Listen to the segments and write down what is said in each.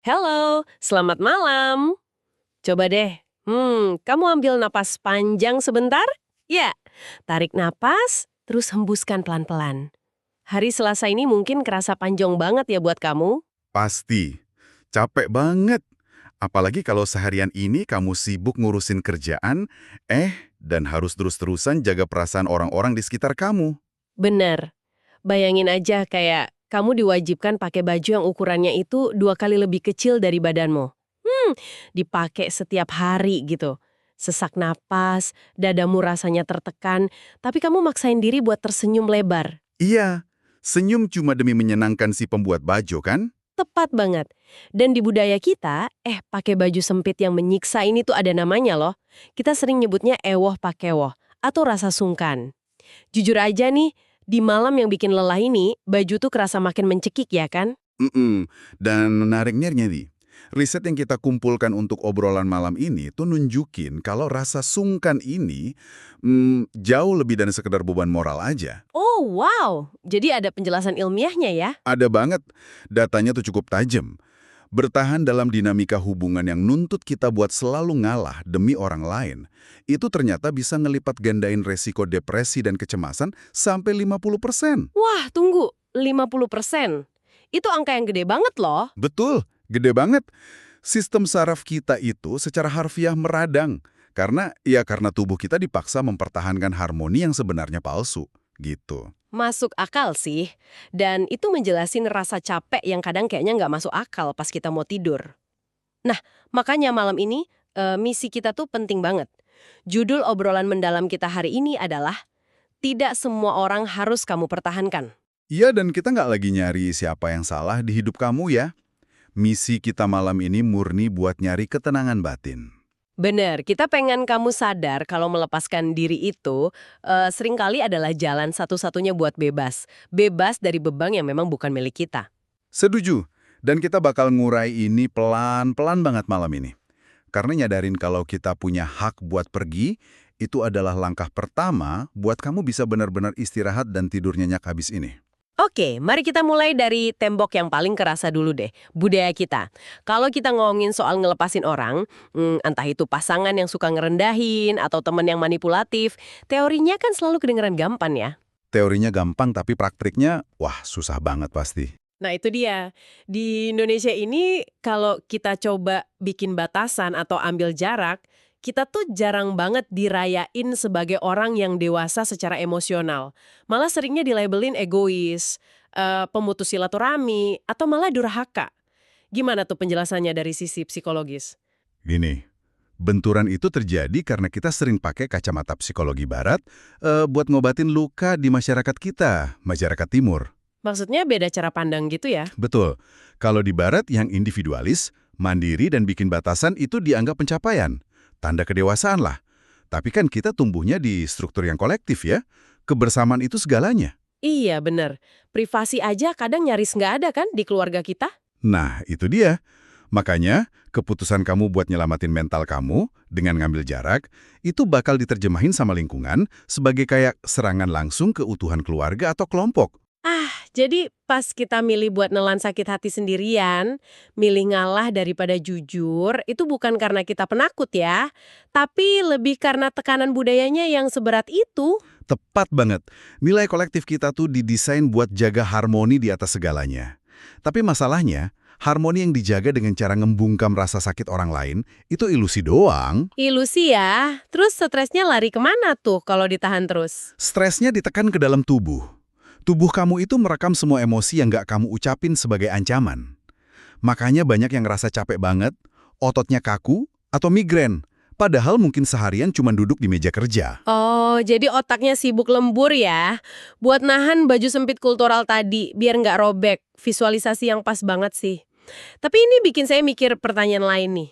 Halo, selamat malam. Coba deh, kamu ambil napas panjang sebentar. Ya, tarik napas, terus hembuskan pelan-pelan. Hari Selasa ini mungkin kerasa panjang banget ya buat kamu. Pasti. Capek banget. Apalagi kalau seharian ini kamu sibuk ngurusin kerjaan, dan harus terus-terusan jaga perasaan orang-orang di sekitar kamu. Bener, bayangin aja kayak kamu diwajibkan pakai baju yang ukurannya itu 2 kali lebih kecil dari badanmu. Dipakai setiap hari gitu. Sesak napas, dadamu rasanya tertekan, tapi kamu maksain diri buat tersenyum lebar. Iya, senyum cuma demi menyenangkan si pembuat baju kan? Tepat banget. Dan di budaya kita, pakai baju sempit yang menyiksa ini tuh ada namanya loh. Kita sering nyebutnya ewoh pakewoh atau rasa sungkan. Jujur aja nih, di malam yang bikin lelah ini, baju tuh kerasa makin mencekik ya kan? Dan menariknya nih, riset yang kita kumpulkan untuk obrolan malam ini tuh nunjukin kalau rasa sungkan ini jauh lebih dari sekedar beban moral aja. Oh wow, jadi ada penjelasan ilmiahnya ya? Ada banget, datanya tuh cukup tajam. Bertahan dalam dinamika hubungan yang nuntut kita buat selalu ngalah demi orang lain, itu ternyata bisa ngelipat gandain resiko depresi dan kecemasan sampai 50%. Wah, tunggu, 50%. Itu angka yang gede banget loh. Betul, gede banget. Sistem saraf kita itu secara harfiah meradang, karena tubuh kita dipaksa mempertahankan harmoni yang sebenarnya palsu, gitu. Masuk akal sih. Dan itu menjelasin rasa capek yang kadang kayaknya nggak masuk akal pas kita mau tidur. Nah, makanya malam ini, misi kita tuh penting banget. Judul obrolan mendalam kita hari ini adalah tidak semua orang harus kamu pertahankan. Iya, dan kita nggak lagi nyari siapa yang salah di hidup kamu ya. Misi kita malam ini murni buat nyari ketenangan batin. Bener, kita pengen kamu sadar kalau melepaskan diri itu seringkali adalah jalan satu-satunya buat bebas. Bebas dari beban yang memang bukan milik kita. Setuju, dan kita bakal ngurai ini pelan-pelan banget malam ini. Karena nyadarin kalau kita punya hak buat pergi, itu adalah langkah pertama buat kamu bisa benar-benar istirahat dan tidur nyenyak habis ini. Oke, mari kita mulai dari tembok yang paling kerasa dulu deh, budaya kita. Kalau kita ngomongin soal ngelepasin orang, entah itu pasangan yang suka ngerendahin atau teman yang manipulatif, teorinya kan selalu kedengeran gampang ya. Teorinya gampang tapi praktiknya, wah susah banget pasti. Nah itu dia, di Indonesia ini kalau kita coba bikin batasan atau ambil jarak, kita tuh jarang banget dirayain sebagai orang yang dewasa secara emosional. Malah seringnya dilabelin egois, pemutus silaturahmi, atau malah durhaka. Gimana tuh penjelasannya dari sisi psikologis? Gini, benturan itu terjadi karena kita sering pakai kacamata psikologi barat buat ngobatin luka di masyarakat kita, masyarakat timur. Maksudnya beda cara pandang gitu ya? Betul. Kalau di barat yang individualis, mandiri dan bikin batasan itu dianggap pencapaian. Tanda kedewasaan lah. Tapi kan kita tumbuhnya di struktur yang kolektif ya. Kebersamaan itu segalanya. Iya bener, privasi aja kadang nyaris nggak ada kan di keluarga kita? Nah, itu dia. Makanya, keputusan kamu buat nyelamatin mental kamu dengan ngambil jarak, itu bakal diterjemahin sama lingkungan sebagai kayak serangan langsung ke utuhan keluarga atau kelompok. Jadi pas kita milih buat nelan sakit hati sendirian, milih ngalah daripada jujur, itu bukan karena kita penakut ya, tapi lebih karena tekanan budayanya yang seberat itu. Tepat banget. Nilai kolektif kita tuh didesain buat jaga harmoni di atas segalanya. Tapi masalahnya, harmoni yang dijaga dengan cara ngembungkam rasa sakit orang lain, itu ilusi doang. Ilusi ya, terus stresnya lari kemana tuh kalau ditahan terus? Stresnya ditekan ke dalam tubuh. Tubuh kamu itu merekam semua emosi yang nggak kamu ucapin sebagai ancaman. Makanya banyak yang ngerasa capek banget, ototnya kaku, atau migrain. Padahal mungkin seharian cuma duduk di meja kerja. Oh, jadi otaknya sibuk lembur ya, buat nahan baju sempit kultural tadi, biar nggak robek. Visualisasi yang pas banget sih. Tapi ini bikin saya mikir pertanyaan lain nih.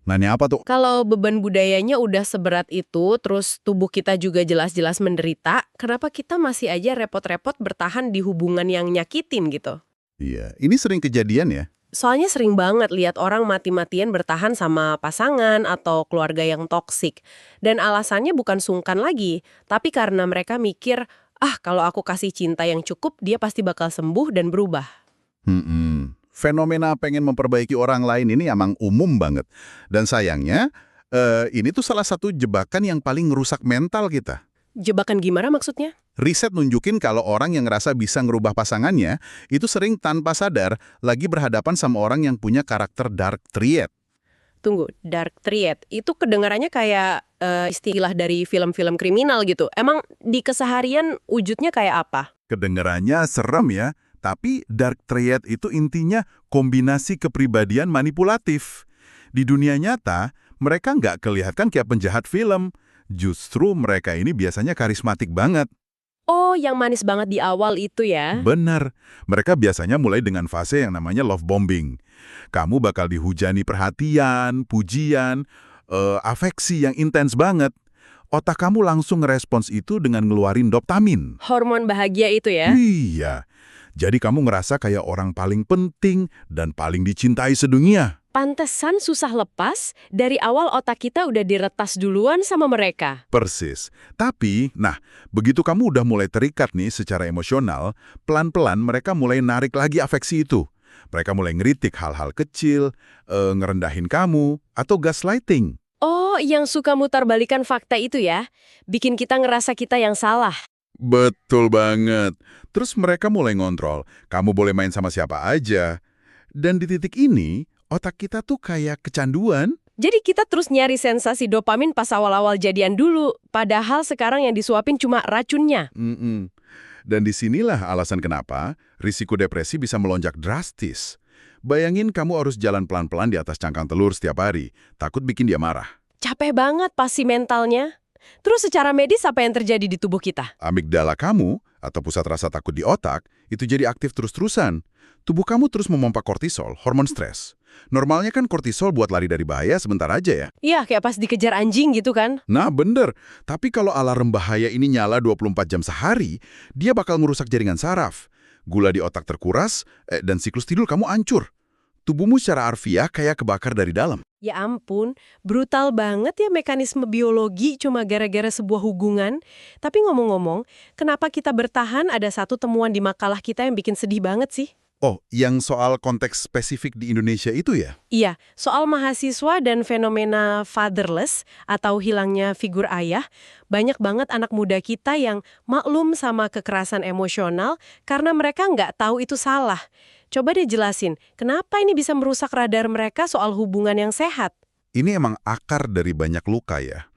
Nanya apa tuh? Kalau beban budayanya udah seberat itu, terus tubuh kita juga jelas-jelas menderita, kenapa kita masih aja repot-repot bertahan di hubungan yang nyakitin gitu? Iya, ini sering kejadian ya. Soalnya sering banget lihat orang mati-matian bertahan sama pasangan atau keluarga yang toksik. Dan alasannya bukan sungkan lagi, tapi karena mereka mikir, kalau aku kasih cinta yang cukup, dia pasti bakal sembuh dan berubah. Fenomena pengen memperbaiki orang lain ini emang umum banget. Dan sayangnya, ini tuh salah satu jebakan yang paling ngerusak mental kita. Jebakan gimana maksudnya? Riset nunjukin kalau orang yang ngerasa bisa ngerubah pasangannya, itu sering tanpa sadar lagi berhadapan sama orang yang punya karakter dark triad. Tunggu, dark triad. Itu kedengarannya kayak istilah dari film-film kriminal gitu. Emang di keseharian wujudnya kayak apa? Kedengarannya serem ya, tapi dark triad itu intinya kombinasi kepribadian manipulatif. Di dunia nyata, mereka nggak kelihatan kayak penjahat film. Justru mereka ini biasanya karismatik banget. Oh, yang manis banget di awal itu ya? Benar, mereka biasanya mulai dengan fase yang namanya love bombing. Kamu bakal dihujani perhatian, pujian, afeksi yang intens banget. Otak kamu langsung ngerespons itu dengan ngeluarin dopamin. Hormon bahagia itu ya? Iya, jadi kamu ngerasa kayak orang paling penting dan paling dicintai sedunia. Pantesan susah lepas, dari awal otak kita udah diretas duluan sama mereka. Persis. Tapi, begitu kamu udah mulai terikat nih secara emosional, pelan-pelan mereka mulai narik lagi afeksi itu. Mereka mulai ngeritik hal-hal kecil, ngerendahin kamu, atau gaslighting. Oh, yang suka mutar-balikan fakta itu ya? Bikin kita ngerasa kita yang salah. Betul banget. Terus mereka mulai ngontrol, kamu boleh main sama siapa aja. Dan di titik ini, otak kita tuh kayak kecanduan. Jadi kita terus nyari sensasi dopamin pas awal-awal jadian dulu. Padahal sekarang yang disuapin cuma racunnya. Dan disinilah alasan kenapa risiko depresi bisa melonjak drastis. Bayangin kamu harus jalan pelan-pelan di atas cangkang telur setiap hari, takut bikin dia marah. Capek banget pasti mentalnya. Terus secara medis apa yang terjadi di tubuh kita? Amigdala kamu, atau pusat rasa takut di otak, itu jadi aktif terus-terusan. Tubuh kamu terus memompa kortisol, hormon stres. Normalnya kan kortisol buat lari dari bahaya sebentar aja ya. Iya, kayak pas dikejar anjing gitu kan? Nah, bener. Tapi kalau alarm bahaya ini nyala 24 jam sehari, dia bakal merusak jaringan saraf. Gula di otak terkuras, dan siklus tidur kamu hancur. Tubuhmu secara harfiah kayak kebakar dari dalam. Ya ampun, brutal banget ya mekanisme biologi cuma gara-gara sebuah hubungan. Tapi ngomong-ngomong, kenapa kita bertahan ada satu temuan di makalah kita yang bikin sedih banget sih? Oh, yang soal konteks spesifik di Indonesia itu ya? Iya, soal mahasiswa dan fenomena fatherless atau hilangnya figur ayah, banyak banget anak muda kita yang maklum sama kekerasan emosional karena mereka nggak tahu itu salah. Coba deh jelasin, kenapa ini bisa merusak radar mereka soal hubungan yang sehat? Ini emang akar dari banyak luka ya.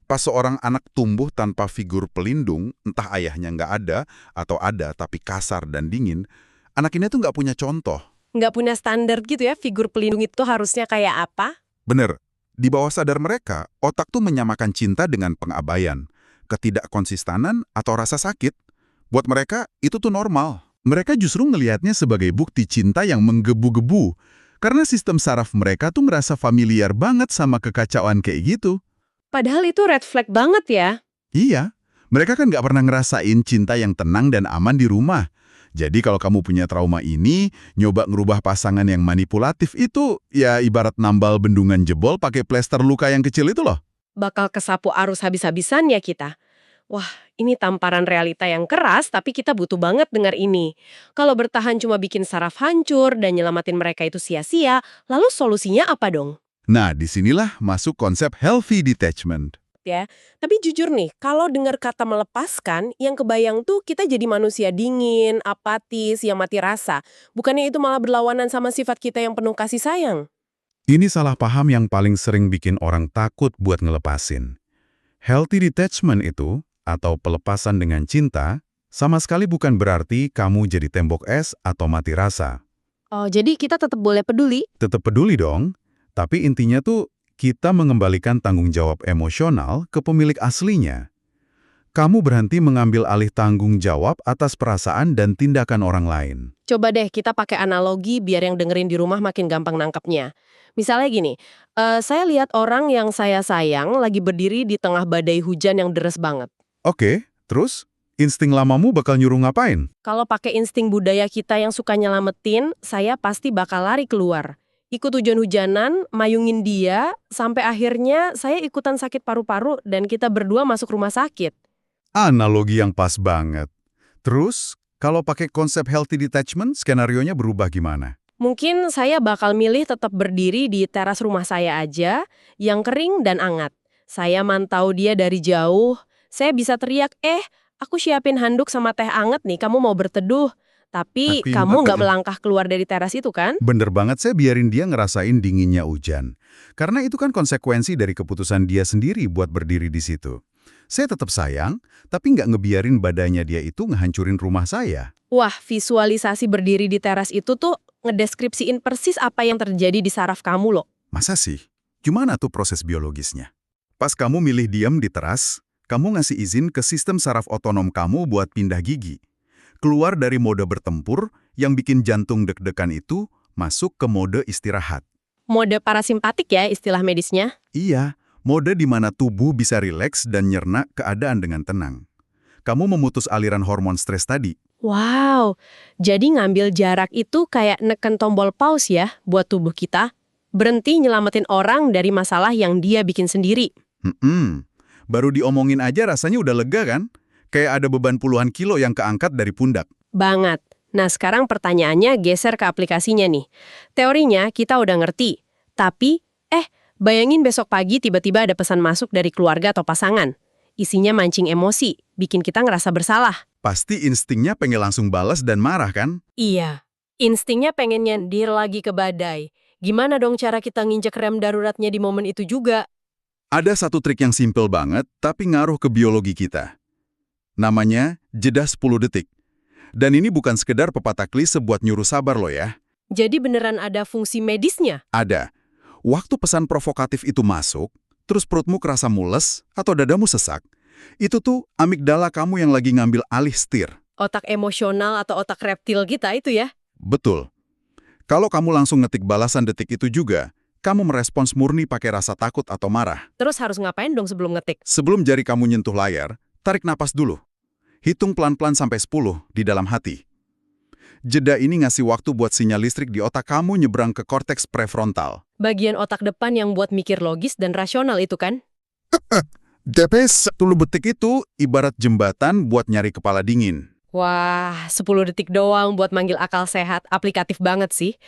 Pas seorang anak tumbuh tanpa figur pelindung, entah ayahnya nggak ada atau ada tapi kasar dan dingin, anak ini tuh nggak punya contoh. Nggak punya standar gitu ya, figur pelindung itu harusnya kayak apa? Bener, di bawah sadar mereka, otak tuh menyamakan cinta dengan pengabaian, ketidakkonsistenan atau rasa sakit. Buat mereka, itu tuh normal. Mereka justru ngelihatnya sebagai bukti cinta yang menggebu-gebu, karena sistem saraf mereka tuh ngerasa familiar banget sama kekacauan kayak gitu. Padahal itu red flag banget ya. Iya, mereka kan nggak pernah ngerasain cinta yang tenang dan aman di rumah. Jadi kalau kamu punya trauma ini, nyoba ngerubah pasangan yang manipulatif itu, ya ibarat nambal bendungan jebol pakai plester luka yang kecil itu loh. Bakal kesapu arus habis-habisan ya kita. Wah, ini tamparan realita yang keras, tapi kita butuh banget dengar ini. Kalau bertahan cuma bikin saraf hancur dan nyelamatin mereka itu sia-sia, lalu solusinya apa dong? Nah, disinilah masuk konsep healthy detachment. Ya, tapi jujur nih, kalau dengar kata melepaskan, yang kebayang tuh kita jadi manusia dingin, apatis, yang mati rasa. Bukannya itu malah berlawanan sama sifat kita yang penuh kasih sayang? Ini salah paham yang paling sering bikin orang takut buat ngelepasin. Healthy detachment itu, atau pelepasan dengan cinta, sama sekali bukan berarti kamu jadi tembok es atau mati rasa. Oh, jadi kita tetap boleh peduli? Tetap peduli dong, tapi intinya tuh kita mengembalikan tanggung jawab emosional ke pemilik aslinya. Kamu berhenti mengambil alih tanggung jawab atas perasaan dan tindakan orang lain. Coba deh kita pakai analogi biar yang dengerin di rumah makin gampang nangkepnya. Misalnya gini, saya lihat orang yang saya sayang lagi berdiri di tengah badai hujan yang deres banget. Oke, terus insting lamamu bakal nyuruh ngapain? Kalau pakai insting budaya kita yang suka nyelamatin, saya pasti bakal lari keluar. Ikut hujan-hujanan, mayungin dia, sampai akhirnya saya ikutan sakit paru-paru dan kita berdua masuk rumah sakit. Analogi yang pas banget. Terus, kalau pakai konsep healthy detachment, skenarionya berubah gimana? Mungkin saya bakal milih tetap berdiri di teras rumah saya aja, yang kering dan hangat. Saya mantau dia dari jauh, saya bisa teriak, aku siapin handuk sama teh hangat nih, kamu mau berteduh. Tapi kamu nggak melangkah keluar dari teras itu kan? Bener banget, saya biarin dia ngerasain dinginnya hujan. Karena itu kan konsekuensi dari keputusan dia sendiri buat berdiri di situ. Saya tetap sayang, tapi nggak ngebiarin badannya dia itu ngehancurin rumah saya. Wah, visualisasi berdiri di teras itu tuh ngedeskripsiin persis apa yang terjadi di saraf kamu loh. Masa sih? Gimana tuh proses biologisnya? Pas kamu milih diam di teras, kamu ngasih izin ke sistem saraf otonom kamu buat pindah gigi. Keluar dari mode bertempur yang bikin jantung deg-degan itu masuk ke mode istirahat. Mode parasimpatik ya istilah medisnya. Iya, mode di mana tubuh bisa rileks dan nyerna keadaan dengan tenang. Kamu memutus aliran hormon stres tadi. Wow, jadi ngambil jarak itu kayak neken tombol pause ya buat tubuh kita. Berhenti nyelamatin orang dari masalah yang dia bikin sendiri. Baru diomongin aja rasanya udah lega kan? Kayak ada beban puluhan kilo yang keangkat dari pundak. Banget. Nah sekarang pertanyaannya geser ke aplikasinya nih. Teorinya kita udah ngerti. Tapi, bayangin besok pagi tiba-tiba ada pesan masuk dari keluarga atau pasangan. Isinya mancing emosi, bikin kita ngerasa bersalah. Pasti instingnya pengen langsung balas dan marah kan? Iya, instingnya pengen nyendir lagi ke badai. Gimana dong cara kita nginjek rem daruratnya di momen itu juga? Ada satu trik yang simpel banget, tapi ngaruh ke biologi kita. Namanya jeda 10 detik. Dan ini bukan sekedar pepatah klise buat nyuruh sabar loh ya. Jadi beneran ada fungsi medisnya? Ada. Waktu pesan provokatif itu masuk, terus perutmu kerasa mules atau dadamu sesak, itu tuh amigdala kamu yang lagi ngambil alih setir. Otak emosional atau otak reptil kita itu ya? Betul. Kalau kamu langsung ngetik balasan detik itu juga, kamu merespons murni pakai rasa takut atau marah. Terus harus ngapain dong sebelum ngetik? Sebelum jari kamu nyentuh layar, tarik napas dulu. Hitung pelan-pelan sampai 10 di dalam hati. Jeda ini ngasih waktu buat sinyal listrik di otak kamu nyebrang ke korteks prefrontal. Bagian otak depan yang buat mikir logis dan rasional itu kan? DPS 10 detik itu ibarat jembatan buat nyari kepala dingin. Wah, 10 detik doang buat manggil akal sehat, aplikatif banget sih.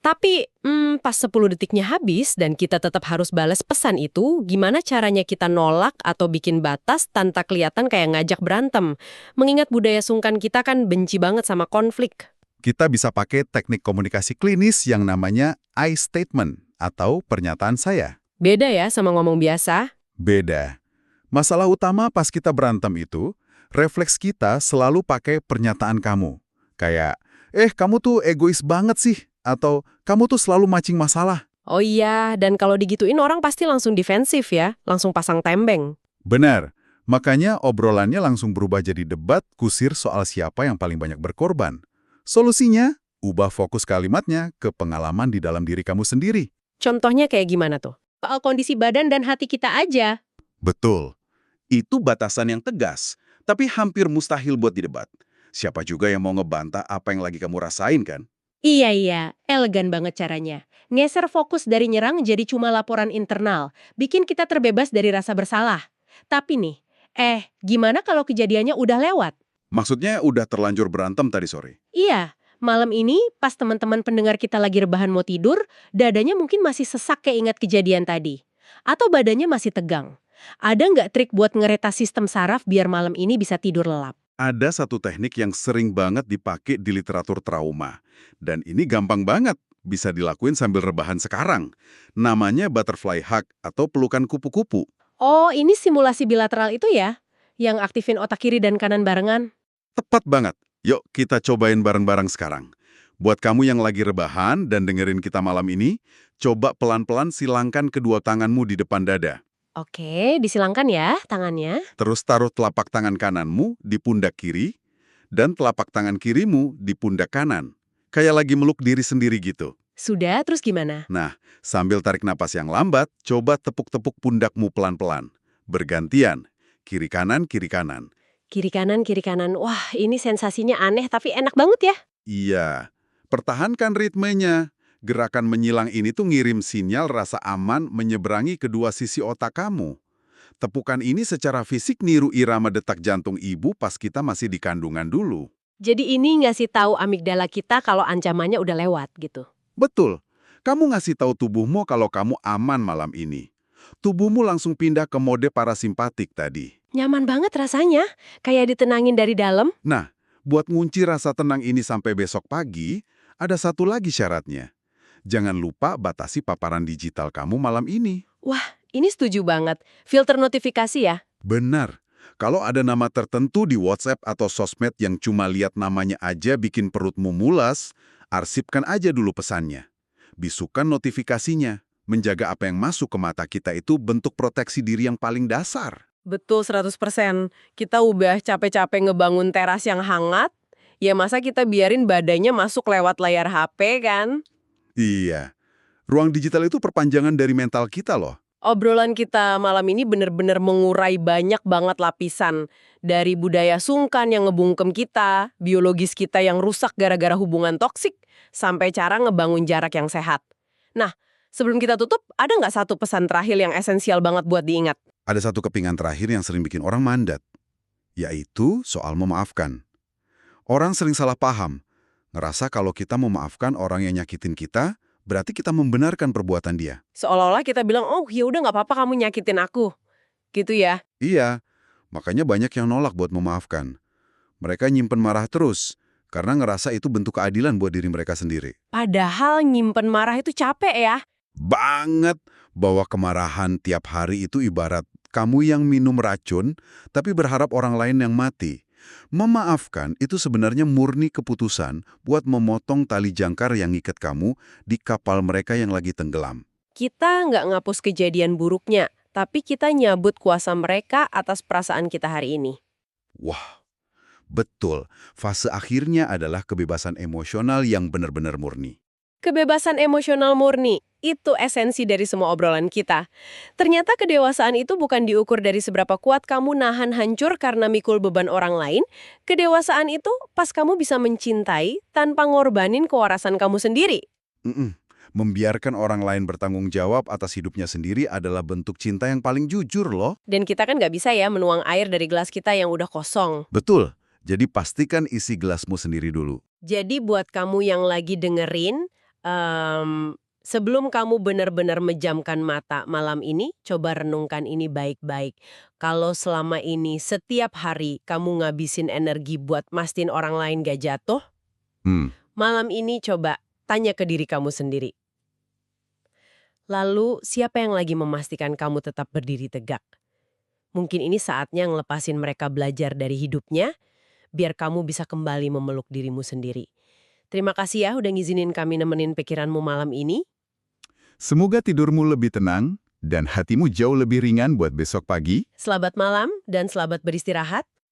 Tapi, pas 10 detiknya habis dan kita tetap harus balas pesan itu, gimana caranya kita nolak atau bikin batas tanpa kelihatan kayak ngajak berantem? Mengingat budaya sungkan kita kan benci banget sama konflik. Kita bisa pakai teknik komunikasi klinis yang namanya I statement atau pernyataan saya. Beda ya sama ngomong biasa? Beda. Masalah utama pas kita berantem itu, refleks kita selalu pakai pernyataan kamu. Kayak, kamu tuh egois banget sih. Atau, kamu tuh selalu mancing masalah. Oh iya, dan kalau digituin orang pasti langsung defensif ya, langsung pasang tembeng. Benar. Makanya obrolannya langsung berubah jadi debat kusir soal siapa yang paling banyak berkorban. Solusinya, ubah fokus kalimatnya ke pengalaman di dalam diri kamu sendiri. Contohnya kayak gimana tuh? Soal kondisi badan dan hati kita aja. Betul. Itu batasan yang tegas, tapi hampir mustahil buat didebat. Siapa juga yang mau ngebantah apa yang lagi kamu rasain kan? Iya, elegan banget caranya. Ngeser fokus dari nyerang jadi cuma laporan internal, bikin kita terbebas dari rasa bersalah. Tapi nih, gimana kalau kejadiannya udah lewat? Maksudnya udah terlanjur berantem tadi sore? Iya, malam ini pas teman-teman pendengar kita lagi rebahan mau tidur, dadanya mungkin masih sesak keingat kejadian tadi. Atau badannya masih tegang. Ada nggak trik buat ngeretas sistem saraf biar malam ini bisa tidur lelap? Ada satu teknik yang sering banget dipakai di literatur trauma. Dan ini gampang banget, bisa dilakuin sambil rebahan sekarang. Namanya butterfly hug atau pelukan kupu-kupu. Oh, ini simulasi bilateral itu ya? Yang aktifin otak kiri dan kanan barengan? Tepat banget. Yuk kita cobain bareng-bareng sekarang. Buat kamu yang lagi rebahan dan dengerin kita malam ini, coba pelan-pelan silangkan kedua tanganmu di depan dada. Oke, disilangkan ya tangannya. Terus taruh telapak tangan kananmu di pundak kiri, dan telapak tangan kirimu di pundak kanan. Kayak lagi meluk diri sendiri gitu. Sudah, terus gimana? Nah, sambil tarik napas yang lambat, coba tepuk-tepuk pundakmu pelan-pelan. Bergantian, kiri kanan, kiri kanan. Kiri kanan, kiri kanan. Wah, ini sensasinya aneh tapi enak banget ya. Iya, pertahankan ritmenya. Gerakan menyilang ini tuh ngirim sinyal rasa aman menyeberangi kedua sisi otak kamu. Tepukan ini secara fisik niru irama detak jantung ibu pas kita masih di kandungan dulu. Jadi ini ngasih tahu amigdala kita kalau ancamannya udah lewat gitu. Betul. Kamu ngasih tahu tubuhmu kalau kamu aman malam ini. Tubuhmu langsung pindah ke mode parasimpatik tadi. Nyaman banget rasanya, kayak ditenangin dari dalam. Nah, buat ngunci rasa tenang ini sampai besok pagi, ada satu lagi syaratnya. Jangan lupa batasi paparan digital kamu malam ini. Wah, ini setuju banget. Filter notifikasi ya. Benar. Kalau ada nama tertentu di WhatsApp atau sosmed yang cuma lihat namanya aja bikin perutmu mulas, arsipkan aja dulu pesannya. Bisukan notifikasinya. Menjaga apa yang masuk ke mata kita itu bentuk proteksi diri yang paling dasar. Betul 100%. Kita udah capek-capek ngebangun teras yang hangat, ya masa kita biarin badannya masuk lewat layar HP kan? Iya. Ruang digital itu perpanjangan dari mental kita loh. Obrolan kita malam ini bener-bener mengurai banyak banget lapisan. Dari budaya sungkan yang ngebungkem kita, biologis kita yang rusak gara-gara hubungan toksik, sampai cara ngebangun jarak yang sehat. Nah, sebelum kita tutup, ada nggak satu pesan terakhir yang esensial banget buat diingat? Ada satu kepingan terakhir yang sering bikin orang mandat, yaitu soal memaafkan. Orang sering salah paham, ngerasa kalau kita memaafkan orang yang nyakitin kita, berarti kita membenarkan perbuatan dia. Seolah-olah kita bilang, oh ya udah nggak apa-apa kamu nyakitin aku. Gitu ya. Iya, makanya banyak yang nolak buat memaafkan. Mereka nyimpen marah terus, karena ngerasa itu bentuk keadilan buat diri mereka sendiri. Padahal nyimpen marah itu capek ya. Banget, bahwa kemarahan tiap hari itu ibarat kamu yang minum racun, tapi berharap orang lain yang mati. Memaafkan itu sebenarnya murni keputusan buat memotong tali jangkar yang ngikat kamu di kapal mereka yang lagi tenggelam. Kita nggak ngapus kejadian buruknya, tapi kita nyabut kuasa mereka atas perasaan kita hari ini. Wah, betul. Fase akhirnya adalah kebebasan emosional yang benar-benar murni. Kebebasan emosional murni, itu esensi dari semua obrolan kita. Ternyata kedewasaan itu bukan diukur dari seberapa kuat kamu nahan hancur karena mikul beban orang lain. Kedewasaan itu pas kamu bisa mencintai tanpa ngorbanin kewarasan kamu sendiri. Mm-mm. Membiarkan orang lain bertanggung jawab atas hidupnya sendiri adalah bentuk cinta yang paling jujur loh. Dan kita kan nggak bisa ya menuang air dari gelas kita yang udah kosong. Betul. Jadi pastikan isi gelasmu sendiri dulu. Jadi buat kamu yang lagi dengerin, sebelum kamu benar-benar menjamkan mata malam ini, coba renungkan ini baik-baik. Kalau selama ini setiap hari kamu ngabisin energi buat mastiin orang lain gak jatuh, malam ini coba tanya ke diri kamu sendiri. Lalu siapa yang lagi memastikan kamu tetap berdiri tegak? Mungkin ini saatnya ngelepasin mereka belajar dari hidupnya, biar kamu bisa kembali memeluk dirimu sendiri. Terima kasih ya udah ngizinin kami nemenin pikiranmu malam ini. Semoga tidurmu lebih tenang dan hatimu jauh lebih ringan buat besok pagi. Selamat malam dan selamat beristirahat.